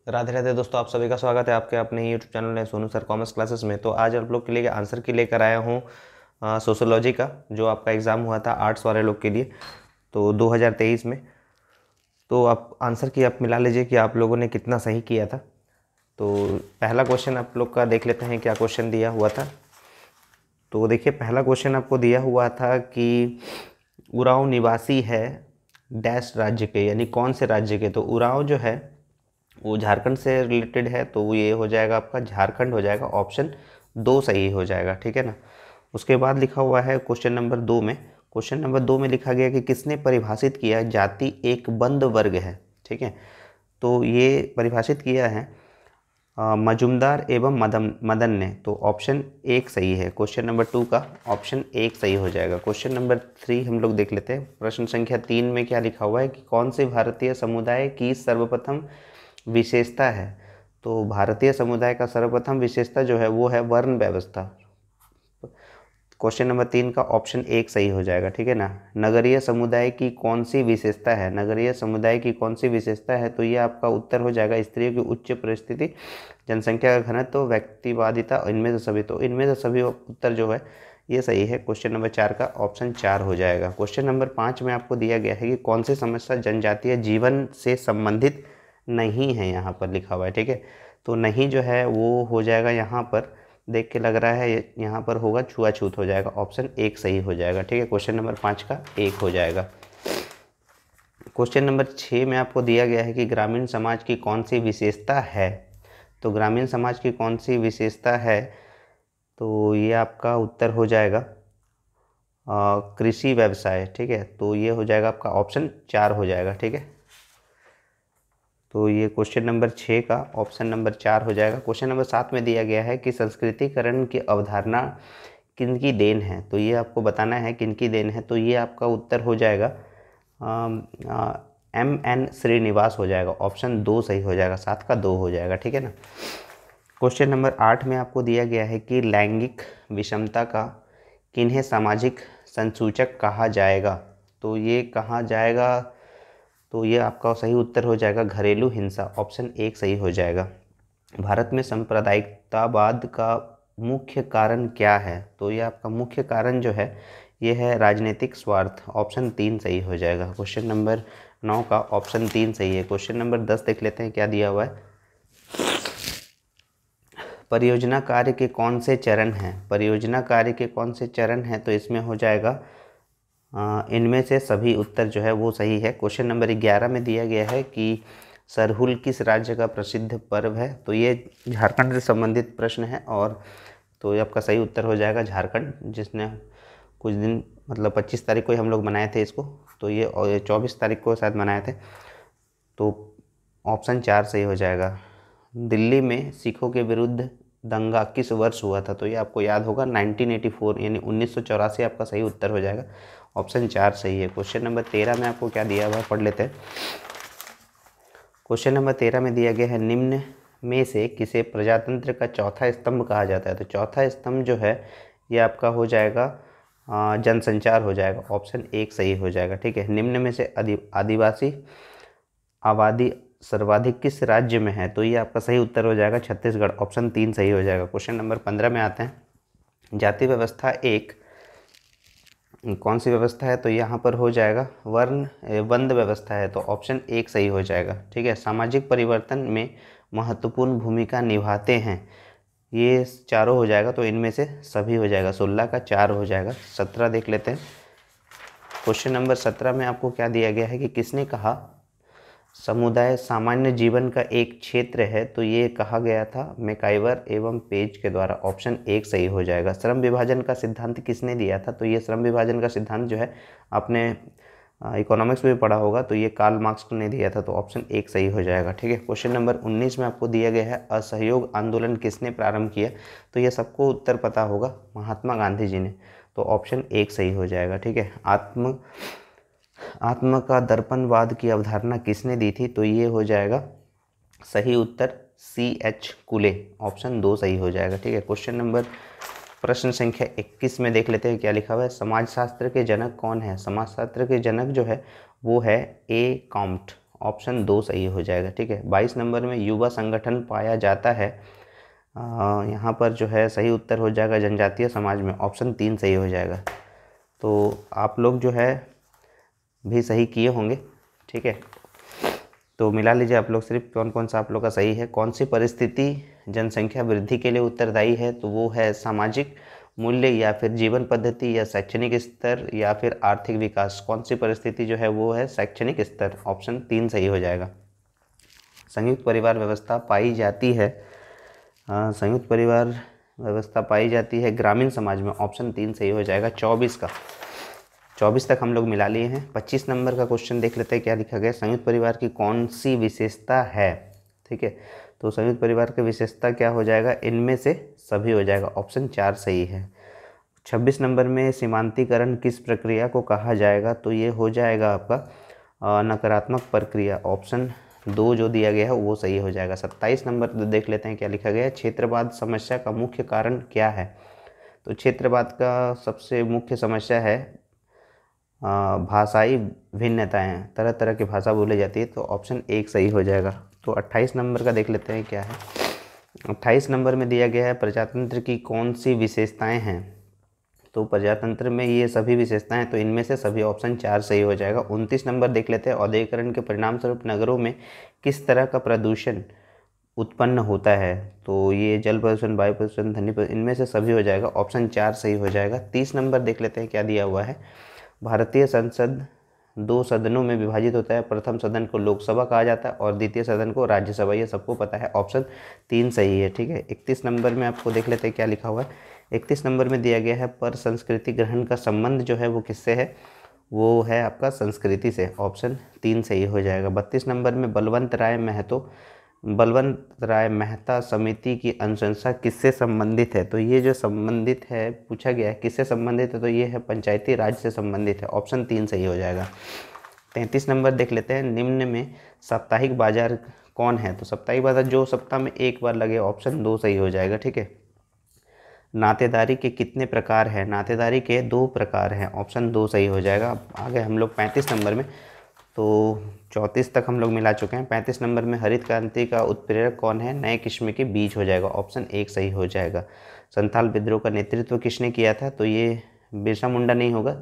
राधे राधे दोस्तों, आप सभी का स्वागत है आपके अपने यूट्यूब चैनल है सोनू सर कॉमर्स क्लासेस में। तो आज आप लोग के लिए आंसर की लेकर आया हूँ सोशोलॉजी का, जो आपका एग्ज़ाम हुआ था आर्ट्स वाले लोग के लिए तो 2023 में। तो आप आंसर की आप मिला लीजिए कि आप लोगों ने कितना सही किया था। तो पहला क्वेश्चन आप लोग का देख लेते हैं क्या क्वेश्चन दिया हुआ था। तो देखिए, पहला क्वेश्चन आपको दिया हुआ था कि उरांव निवासी है डैश राज्य के, यानी कौन से राज्य के। तो उरांव जो है वो झारखंड से रिलेटेड है, तो ये हो जाएगा आपका झारखंड हो जाएगा, ऑप्शन 2 सही हो जाएगा, ठीक है ना। उसके बाद लिखा हुआ है क्वेश्चन नंबर 2 में, क्वेश्चन नंबर 2 में लिखा गया कि किसने परिभाषित किया जाति एक बंद वर्ग है, ठीक है। तो ये परिभाषित किया है मजुमदार एवं मदन ने। तो ऑप्शन 1 सही है, क्वेश्चन नंबर 2 का ऑप्शन 1 सही हो जाएगा। क्वेश्चन नंबर 3 हम लोग देख लेते हैं। प्रश्न संख्या 3 में क्या लिखा हुआ है कि कौन से भारतीय समुदाय की सर्वप्रथम विशेषता है। तो भारतीय समुदाय का सर्वप्रथम विशेषता जो है वो है वर्ण व्यवस्था। क्वेश्चन नंबर 3 का ऑप्शन 1 सही हो जाएगा, ठीक है ना। नगरीय समुदाय की कौन सी विशेषता है, नगरीय समुदाय की कौन सी विशेषता है। तो ये आपका उत्तर हो जाएगा स्त्रियों की उच्च परिस्थिति, जनसंख्या का घनत्व, व्यक्तिवादिता, इनमें से सभी। तो इनमें से सभी उत्तर जो है ये सही है। क्वेश्चन नंबर 4 का ऑप्शन 4 हो जाएगा। क्वेश्चन नंबर 5 में आपको दिया गया है कि कौन सी समस्या जनजातीय जीवन से संबंधित नहीं है, यहाँ पर लिखा हुआ है, ठीक है। तो नहीं जो है वो हो जाएगा, यहाँ पर देख के लग रहा है यहाँ पर होगा छुआछूत हो जाएगा, ऑप्शन 1 सही हो जाएगा, ठीक है। क्वेश्चन नंबर 5 का 1 हो जाएगा। क्वेश्चन नंबर 6 में आपको दिया गया है कि ग्रामीण समाज की कौन सी विशेषता है। तो ग्रामीण समाज की कौन सी विशेषता है, तो ये आपका उत्तर हो जाएगा कृषि व्यवसाय, ठीक है। तो ये हो जाएगा आपका ऑप्शन 4 हो जाएगा, ठीक है। तो ये क्वेश्चन नंबर 6 का ऑप्शन नंबर 4 हो जाएगा। क्वेश्चन नंबर 7 में दिया गया है कि संस्कृतिकरण की अवधारणा किनकी देन है। तो ये आपको बताना है किनकी देन है। तो ये आपका उत्तर हो जाएगा MN श्रीनिवास हो जाएगा, ऑप्शन 2 सही हो जाएगा, 7 का 2 हो जाएगा, ठीक है ना। क्वेश्चन नंबर 8 में आपको दिया गया है कि लैंगिक विषमता का किन्हें सामाजिक संसूचक कहा जाएगा। तो ये कहा जाएगा, तो ये आपका सही उत्तर हो जाएगा घरेलू हिंसा, ऑप्शन 1 सही हो जाएगा। भारत में सांप्रदायिकतावाद का मुख्य कारण क्या है। तो ये आपका मुख्य कारण जो है ये है राजनीतिक स्वार्थ, ऑप्शन 3 सही हो जाएगा। क्वेश्चन नंबर 9 का ऑप्शन 3 सही है। क्वेश्चन नंबर 10 देख लेते हैं क्या दिया हुआ है। परियोजना कार्य के कौन से चरण हैं, परियोजना कार्य के कौन से चरण हैं। तो इसमें हो जाएगा इनमें से सभी उत्तर जो है वो सही है। क्वेश्चन नंबर 11 में दिया गया है कि सरहुल किस राज्य का प्रसिद्ध पर्व है। तो ये झारखंड से संबंधित प्रश्न है, और तो ये आपका सही उत्तर हो जाएगा झारखंड, जिसने कुछ दिन मतलब 25 तारीख को ही हम लोग मनाए थे इसको। तो ये 24 तारीख को शायद मनाए थे। तो ऑप्शन 4 सही हो जाएगा। दिल्ली में सिखों के विरुद्ध दंगा किस वर्ष हुआ था। तो ये आपको याद होगा 1984, यानी 1984 आपका सही उत्तर हो जाएगा, ऑप्शन 4 सही है। क्वेश्चन नंबर 13 में आपको क्या दिया हुआ है, पढ़ लेते हैं। क्वेश्चन नंबर 13 में दिया गया है निम्न में से किसे प्रजातंत्र का चौथा स्तंभ कहा जाता है। तो चौथा स्तंभ जो है ये आपका हो जाएगा जनसंचार हो जाएगा, ऑप्शन 1 सही हो जाएगा, ठीक है। निम्न में से आदिवासी आबादी सर्वाधिक किस राज्य में है। तो ये आपका सही उत्तर हो जाएगा छत्तीसगढ़, ऑप्शन 3 सही हो जाएगा। क्वेश्चन नंबर 15 में आते हैं। जाति व्यवस्था एक कौन सी व्यवस्था है। तो यहाँ पर हो जाएगा बंद व्यवस्था है, तो ऑप्शन 1 सही हो जाएगा, ठीक है। सामाजिक परिवर्तन में महत्वपूर्ण भूमिका निभाते हैं, ये चारों हो जाएगा, तो इनमें से सभी हो जाएगा, 16 का 4 हो जाएगा। 17 देख लेते हैं। क्वेश्चन नंबर 17 में आपको क्या दिया गया है कि किसने कहा समुदाय सामान्य जीवन का एक क्षेत्र है। तो ये कहा गया था मैकाइवर एवं पेज के द्वारा, ऑप्शन 1 सही हो जाएगा। श्रम विभाजन का सिद्धांत किसने दिया था। तो ये श्रम विभाजन का सिद्धांत जो है आपने इकोनॉमिक्स में भी पढ़ा होगा, तो ये कार्ल मार्क्स ने दिया था, तो ऑप्शन 1 सही हो जाएगा, ठीक है। क्वेश्चन नंबर 19 में आपको दिया गया है असहयोग आंदोलन किसने प्रारंभ किया। तो ये सबको उत्तर पता होगा, महात्मा गांधी जी ने, तो ऑप्शन 1 सही हो जाएगा, ठीक है। आत्म का दर्पणवाद की अवधारणा किसने दी थी। तो ये हो जाएगा सही उत्तर CH कुले, ऑप्शन 2 सही हो जाएगा, ठीक है। क्वेश्चन नंबर प्रश्न संख्या 21 में देख लेते हैं क्या लिखा हुआ है। समाजशास्त्र के जनक कौन है। समाजशास्त्र के जनक जो है वो है A कॉम्ट, ऑप्शन 2 सही हो जाएगा। ठीक है, 22 नंबर में युवा संगठन पाया जाता है, यहाँ पर जो है सही उत्तर हो जाएगा जनजातीय समाज में, ऑप्शन 3 सही हो जाएगा। तो आप लोग जो है भी सही किए होंगे। ठीक है, तो मिला लीजिए आप लोग सिर्फ कौन कौन सा आप लोग का सही है। कौन सी परिस्थिति जनसंख्या वृद्धि के लिए उत्तरदायी है, तो वो है सामाजिक मूल्य या फिर जीवन पद्धति या शैक्षणिक स्तर या फिर आर्थिक विकास। कौन सी परिस्थिति जो है वो है शैक्षणिक स्तर, ऑप्शन 3 सही हो जाएगा। संयुक्त परिवार व्यवस्था पाई जाती है, संयुक्त परिवार व्यवस्था पाई जाती है ग्रामीण समाज में, ऑप्शन 3 सही हो जाएगा। 24 तक हम लोग मिला लिए हैं। 25 नंबर का क्वेश्चन देख लेते हैं क्या लिखा गया। संयुक्त परिवार की कौन सी विशेषता है। ठीक है, तो संयुक्त परिवार की विशेषता क्या हो जाएगा, इनमें से सभी हो जाएगा, ऑप्शन 4 सही है। 26 नंबर में सीमांतीकरण किस प्रक्रिया को कहा जाएगा, तो ये हो जाएगा आपका नकारात्मक प्रक्रिया, ऑप्शन 2 जो दिया गया है वो सही हो जाएगा। 27 नंबर देख लेते हैं क्या लिखा गया है। क्षेत्रवाद समस्या का मुख्य कारण क्या है, तो क्षेत्रवाद का सबसे मुख्य समस्या है भाषाई भिन्नताएं, तरह तरह की भाषा बोली जाती है, तो ऑप्शन 1 सही हो जाएगा। तो 28 नंबर का देख लेते हैं क्या है। 28 नंबर में दिया गया है प्रजातंत्र की कौन सी विशेषताएं हैं, तो प्रजातंत्र में ये सभी विशेषताएं, तो इनमें से सभी, ऑप्शन 4 सही हो जाएगा। 29 नंबर देख लेते हैं औद्योगिकरण के परिणाम स्वरूप नगरों में किस तरह का प्रदूषण उत्पन्न होता है, तो ये जल प्रदूषण, वायु प्रदूषण, ध्वनि प्रदूषण, इनमें से सभी हो जाएगा, ऑप्शन 4 सही हो जाएगा। 30 नंबर देख लेते हैं क्या दिया हुआ है। भारतीय संसद 2 सदनों में विभाजित होता है, प्रथम सदन को लोकसभा कहा जाता है और द्वितीय सदन को राज्यसभा, ये सबको पता है, ऑप्शन 3 सही है। ठीक है, 31 नंबर में आपको देख लेते हैं क्या लिखा हुआ है। 31 नंबर में दिया गया है पर संस्कृति ग्रहण का संबंध जो है वो किससे है, वो है आपका संस्कृति से, ऑप्शन 3 सही हो जाएगा। 32 नंबर में बलवंत राय मेहता समिति की अनुशंसा किससे संबंधित है, तो ये जो संबंधित है पूछा गया है किससे संबंधित है, तो ये है पंचायती राज से संबंधित है, ऑप्शन 3 सही हो जाएगा। 33 नंबर देख लेते हैं। निम्न में साप्ताहिक बाजार कौन है, तो साप्ताहिक बाजार जो सप्ताह में एक बार लगे, ऑप्शन 2 सही हो जाएगा। ठीक है, नातेदारी के कितने प्रकार हैं, नातेदारी के 2 प्रकार हैं, ऑप्शन 2 सही हो जाएगा। अब आगे हम लोग 35 नंबर में, तो 34 तक हम लोग मिला चुके हैं। 35 नंबर में हरित क्रांति का उत्प्रेरक कौन है, नए किस्म के बीज हो जाएगा, ऑप्शन 1 सही हो जाएगा। संथाल विद्रोह का नेतृत्व किसने किया था, तो ये बिरसा मुंडा नहीं होगा,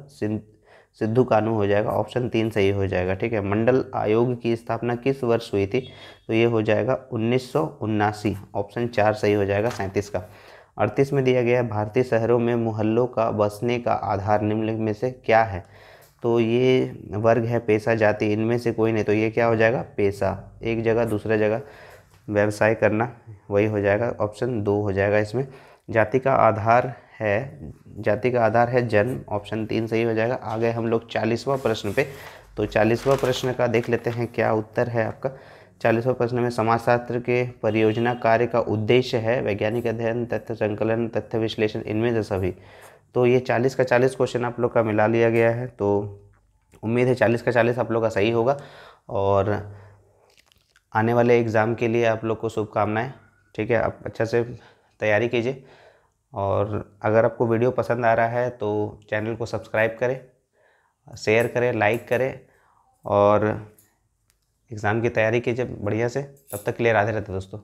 सिद्धू कानू हो जाएगा, ऑप्शन 3 सही हो जाएगा। ठीक है, मंडल आयोग की स्थापना किस वर्ष हुई थी, तो ये हो जाएगा 1979, ऑप्शन 4 सही हो जाएगा 37 का। 38 में दिया गया है भारतीय शहरों में मोहल्लों का बसने का आधार निम्नलिखित में से क्या है, तो ये वर्ग है, पेशा, जाति, इनमें से कोई नहीं, तो ये क्या हो जाएगा, पेशा, एक जगह दूसरा जगह व्यवसाय करना, वही हो जाएगा, ऑप्शन 2 हो जाएगा इसमें। जाति का आधार है जन्म, ऑप्शन 3 सही हो जाएगा। आगे हम लोग 40वां प्रश्न पे, तो 40वां प्रश्न का देख लेते हैं क्या उत्तर है आपका। 40वां प्रश्न में समाजशास्त्र के परियोजना कार्य का उद्देश्य है वैज्ञानिक अध्ययन, तथ्य संकलन, तथ्य विश्लेषण, इनमें से सभी, तो ये 40 का 40 क्वेश्चन आप लोग का मिला लिया गया है। तो उम्मीद है 40 का 40 आप लोग का सही होगा और आने वाले एग्ज़ाम के लिए आप लोग को शुभकामनाएं। ठीक है, आप अच्छा से तैयारी कीजिए और अगर आपको वीडियो पसंद आ रहा है तो चैनल को सब्सक्राइब करें, शेयर करें, लाइक करें और एग्ज़ाम की तैयारी कीजिए बढ़िया से। तब तक के लिए राधे राधे दोस्तों।